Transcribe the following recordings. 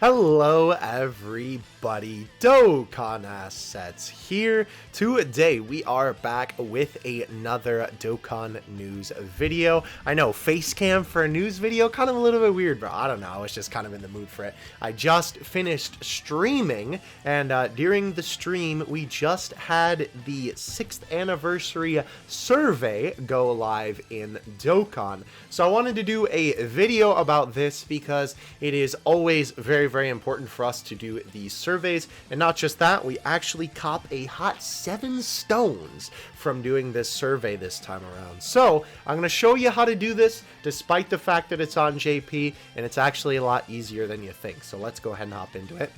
Hello everybody, Dokkan Assets here. Today we are back with another Dokkan news video. I know, face cam for a news video, kind of a little bit weird, bro. I don't know, I was just kind of in the mood for it. I just finished streaming, and during the stream we just had the 6th anniversary survey go live in Dokkan. So I wanted to do a video about this because it is always very important for us to do these surveys, and not just that, we actually cop a hot 7 stones from doing this survey this time around. So I'm going to show you how to do this despite the fact that it's on JP, and it's actually a lot easier than you think. So let's go ahead and hop into it.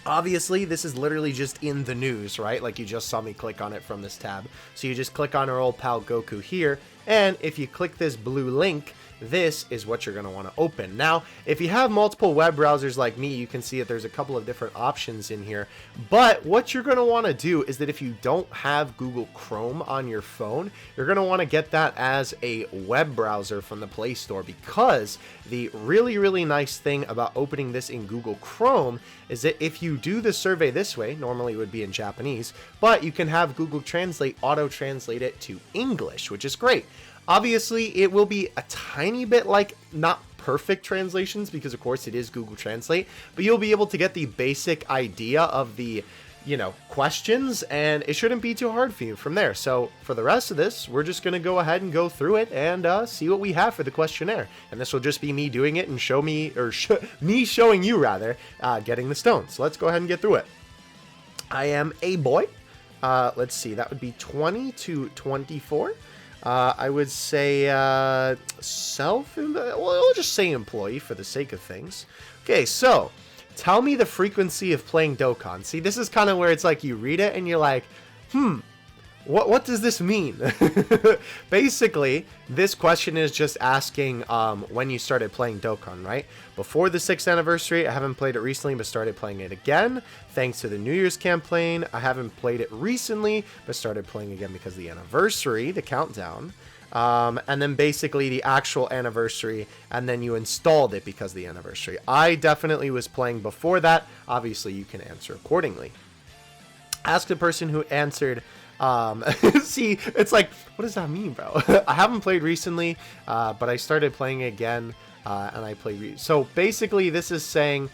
Obviously, this is literally just in the news, right? Like you just saw me click on it from this tab. So you just click on our old pal Goku here, and if you click this blue link, this is what you're going to want to open. Now, if you have multiple web browsers like me, you can see that there's a couple of different options in here. But what you're going to want to do is that if you don't have Google Chrome on your phone, you're going to want to get that as a web browser from the Play Store, because the really nice thing about opening this in Google Chrome is that if you do the survey this way, normally it would be in Japanese, but you can have Google Translate auto-translate it to English, which is great. Obviously, it will be a tiny bit like not perfect translations because, of course, it is Google Translate, but you'll be able to get the basic idea of the, questions, and it shouldn't be too hard for you from there. So for the rest of this, we're just going to go ahead and go through it and see what we have for the questionnaire. And this will just be me doing it and me showing you rather, getting the stones. So let's go ahead and get through it. I am a boy. Let's see, that would be 20 to 24. I would say well, we'll just say employee for the sake of things. Okay, so tell me the frequency of playing Dokkan. See, this is kind of where it's like you read it and you're like, what does this mean? Basically, this question is just asking when you started playing Dokkan, right? Before the 6th anniversary, I haven't played it recently, but started playing it again. Thanks to the New Year's campaign, I haven't played it recently, but started playing again because of the anniversary, the countdown. And then basically the actual anniversary, and then you installed it because of the anniversary. I definitely was playing before that. Obviously, you can answer accordingly. Ask the person who answered... see, it's like, what does that mean, bro? I haven't played recently, but I started playing again, and I played. So basically, this is saying,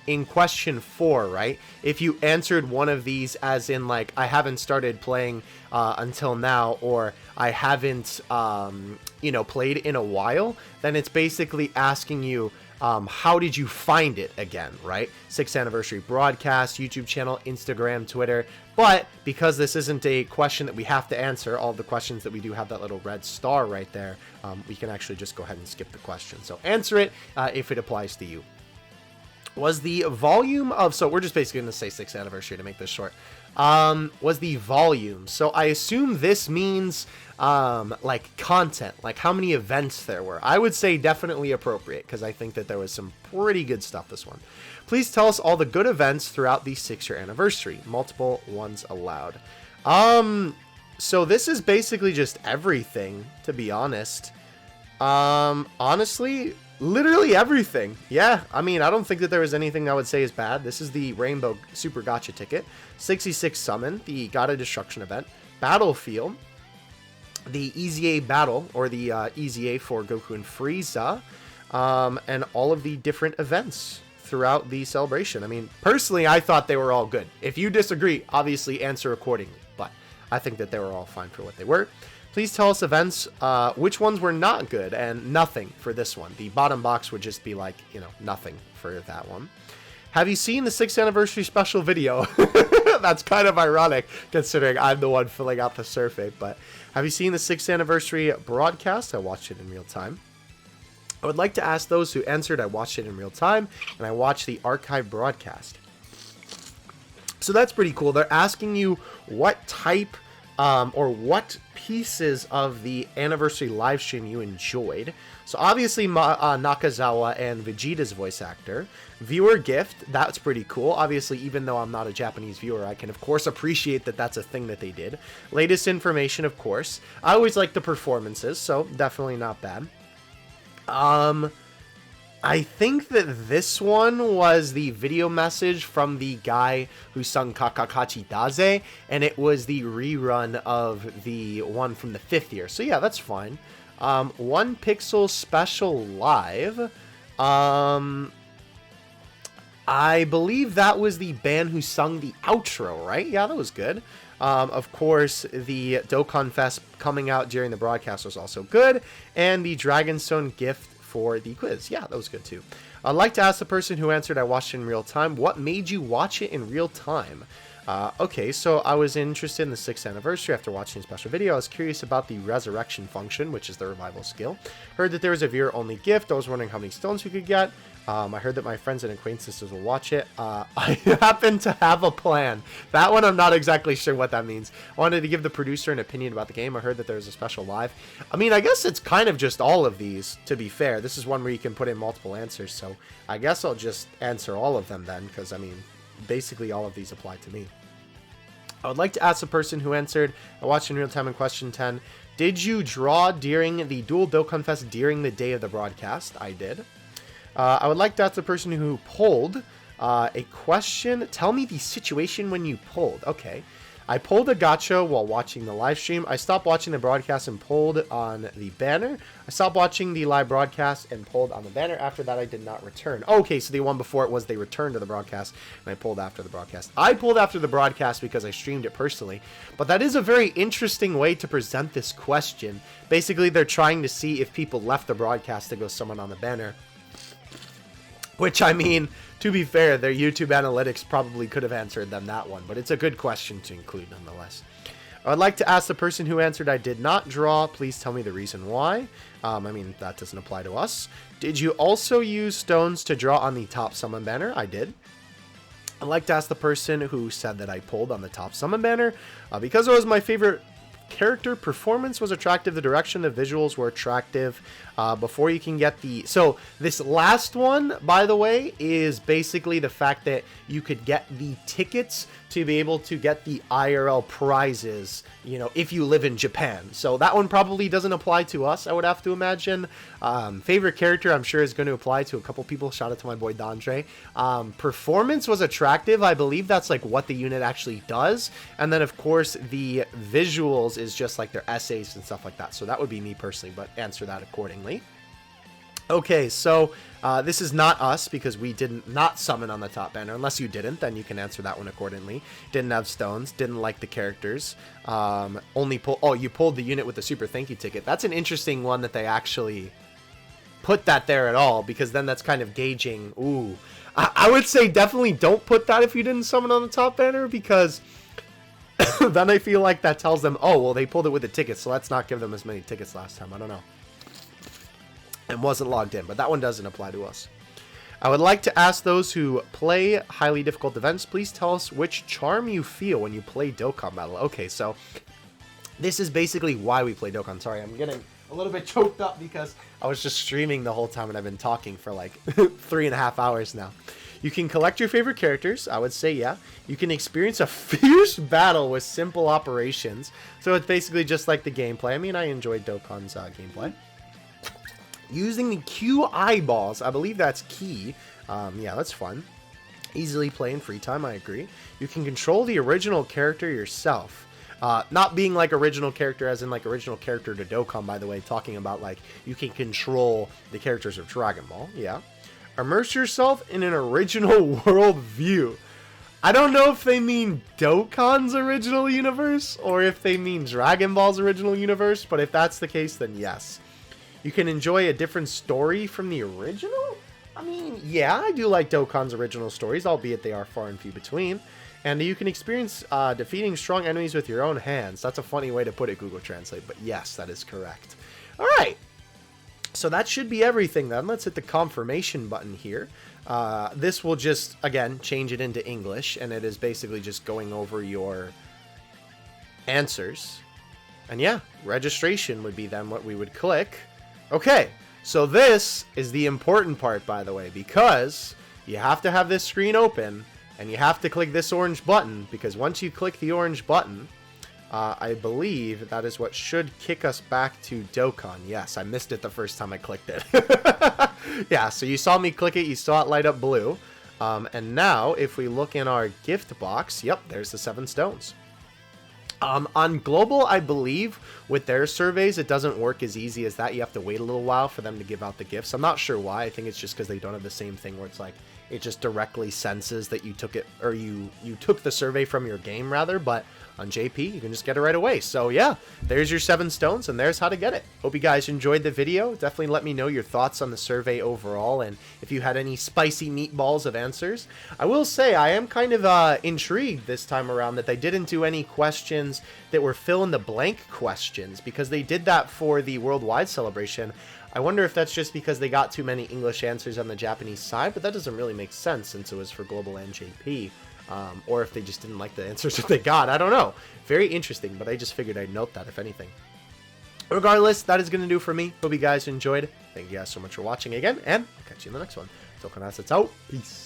in question 4, right? If you answered one of these as in like, I haven't started playing, until now, or I haven't, played in a while, then it's basically asking you, how did you find it again, right? 6th anniversary broadcast, YouTube channel, Instagram, Twitter. But because this isn't a question that we have to answer, all of the questions that we do have that little red star right there, we can actually just go ahead and skip the question. So answer it if it applies to you. Was the volume of, so we're just basically going to say 6th anniversary to make this short. Was the volume, so I assume this means like content, like how many events there were. I would say definitely appropriate, because I think that there was some pretty good stuff this one. Please tell us all the good events throughout the 6-year anniversary. Multiple ones allowed. So this is basically just everything, to be honest. Honestly, literally everything. Yeah, I mean, I don't think that there was anything I would say is bad. This is the Rainbow Super Gacha ticket, 66 Summon, the God of Destruction event, Battlefield, the Easy A battle, or the Easy A for Goku and Frieza, and all of the different events throughout the celebration. I mean, personally, I thought they were all good. If you disagree, obviously answer accordingly, but I think that they were all fine for what they were. Please tell us events, which ones were not good, and nothing for this one. The bottom box would just be like, nothing for that one. Have you seen the 6th anniversary special video? That's kind of ironic, considering I'm the one filling out the survey, but have you seen the 6th anniversary broadcast? I watched it in real time. I would like to ask those who answered, I watched it in real time, and I watched the archive broadcast. So that's pretty cool. They're asking you what type or what pieces of the anniversary live stream you enjoyed. So obviously Nakazawa and Vegeta's voice actor. Viewer gift, that's pretty cool. Obviously, even though I'm not a Japanese viewer, I can of course appreciate that that's a thing that they did. Latest information, of course. I always like the performances, so definitely not bad. I think that this one was the video message from the guy who sung Kakakachi Daze, and it was the rerun of the one from the 5th year. So yeah, that's fine. 1Pixel Special Live. I believe that was the band who sung the outro, right? Yeah, that was good. Of course, the Dokkan Fest coming out during the broadcast was also good, and the Dragonstone gift for the quiz. Yeah, that was good too. I'd like to ask the person who answered I watched it in real time, what made you watch it in real time? Okay, so I was interested in the 6th anniversary after watching a special video. I was curious about the resurrection function, which is the revival skill. Heard that there was a viewer-only gift. I was wondering how many stones we could get. I heard that my friends and acquaintances will watch it. I happen to have a plan. That one, I'm not exactly sure what that means. I wanted to give the producer an opinion about the game. I heard that there's a special live. I mean, I guess it's kind of just all of these, to be fair. This is one where you can put in multiple answers, so I guess I'll just answer all of them then, because, I mean, basically all of these apply to me. I would like to ask the person who answered, I watched in real time in question 10, did you draw during the Dual Dokkan Fest during the day of the broadcast? I did. I would like to ask the person who polled a question. Tell me the situation when you polled. Okay. I pulled a gacha while watching the live stream. I stopped watching the broadcast and pulled on the banner. I stopped watching the live broadcast and pulled on the banner. After that, I did not return. Okay, so the one before it was they returned to the broadcast, and I pulled after the broadcast. I pulled after the broadcast because I streamed it personally, but that is a very interesting way to present this question. Basically, they're trying to see if people left the broadcast to go summon on the banner. Which, I mean, to be fair, their YouTube analytics probably could have answered them that one, but it's a good question to include nonetheless. I would like to ask the person who answered I did not draw, please tell me the reason why. I mean, that doesn't apply to us. Did you also use stones to draw on the top summon banner? I did. I'd like to ask the person who said that I pulled on the top summon banner. Because it was my favorite character, performance was attractive, the direction, the visuals were attractive. Before you can get the... So, this last one, by the way, is basically the fact that you could get the tickets to be able to get the IRL prizes, you know, if you live in Japan. So, that one probably doesn't apply to us, I would have to imagine. Favorite character, I'm sure, is going to apply to a couple people. Shout out to my boy Dandre. Performance was attractive. I believe that's, like, what the unit actually does. And then, of course, the visuals is just, like, their essays and stuff like that. So, that would be me personally, but answer that accordingly. Okay, so this is not us because we didn't not summon on the top banner. Unless you didn't, then you can answer that one accordingly. Didn't have stones, didn't like the characters. Only pull. Oh, you pulled the unit with the super thank you ticket. That's an interesting one that they actually put that there at all, because then that's kind of gauging. Ooh, I would say definitely don't put that if you didn't summon on the top banner, because then I feel like that tells them, oh, well, they pulled it with the tickets, so let's not give them as many tickets last time. I don't know. And wasn't logged in, but that one doesn't apply to us. I would like to ask those who play highly difficult events, please tell us which charm you feel when you play Dokkan Battle. Okay, so this is basically why we play Dokkan. Sorry, I'm getting a little bit choked up because I was just streaming the whole time and I've been talking for like 3.5 hours now. You can collect your favorite characters. I would say, yeah. You can experience a fierce battle with simple operations. So it's basically just like the gameplay. I mean, I enjoyed Dokkan's gameplay. Using the Q eyeballs, I believe that's key. Yeah, that's fun. Easily play in free time, I agree. You can control the original character yourself. Not being like original character as in like original character to Dokkan, by the way. Talking about like you can control the characters of Dragon Ball. Yeah. Immerse yourself in an original world view. I don't know if they mean Dokkan's original universe or if they mean Dragon Ball's original universe, but if that's the case, then yes. You can enjoy a different story from the original? I mean, yeah, I do like Dokkan's original stories, albeit they are far and few between. And you can experience defeating strong enemies with your own hands. That's a funny way to put it, Google Translate, but yes, that is correct. Alright, so that should be everything then. Let's hit the confirmation button here. This will just, again, change it into English, and it is basically just going over your answers. And yeah, registration would be then what we would click. Okay, so this is the important part, by the way, because you have to have this screen open and you have to click this orange button, because once you click the orange button, I believe that is what should kick us back to Dokkan. Yes, I missed it the first time I clicked it. Yeah, so you saw me click it, you saw it light up blue. And now, if we look in our gift box, yep, there's the 7 stones. On Global, I believe, with their surveys, it doesn't work as easy as that. You have to wait a little while for them to give out the gifts. I'm not sure why. I think it's just because they don't have the same thing where it's like, it just directly senses that you took it, or you took the survey from your game, rather, but on JP, you can just get it right away. So yeah, there's your 7 stones, and there's how to get it. Hope you guys enjoyed the video. Definitely let me know your thoughts on the survey overall, and if you had any spicy meatballs of answers. I will say, I am kind of intrigued this time around that they didn't do any questions that were fill-in-the-blank questions, because they did that for the worldwide celebration. I wonder if that's just because they got too many English answers on the Japanese side, but that doesn't really make sense since it was for Global and JP. Or if they just didn't like the answers that they got. I don't know. Very interesting, but I just figured I'd note that, if anything. Regardless, that is going to do for me. Hope you guys enjoyed. Thank you guys so much for watching again, and I'll catch you in the next one. Dokkan Assets out. Peace.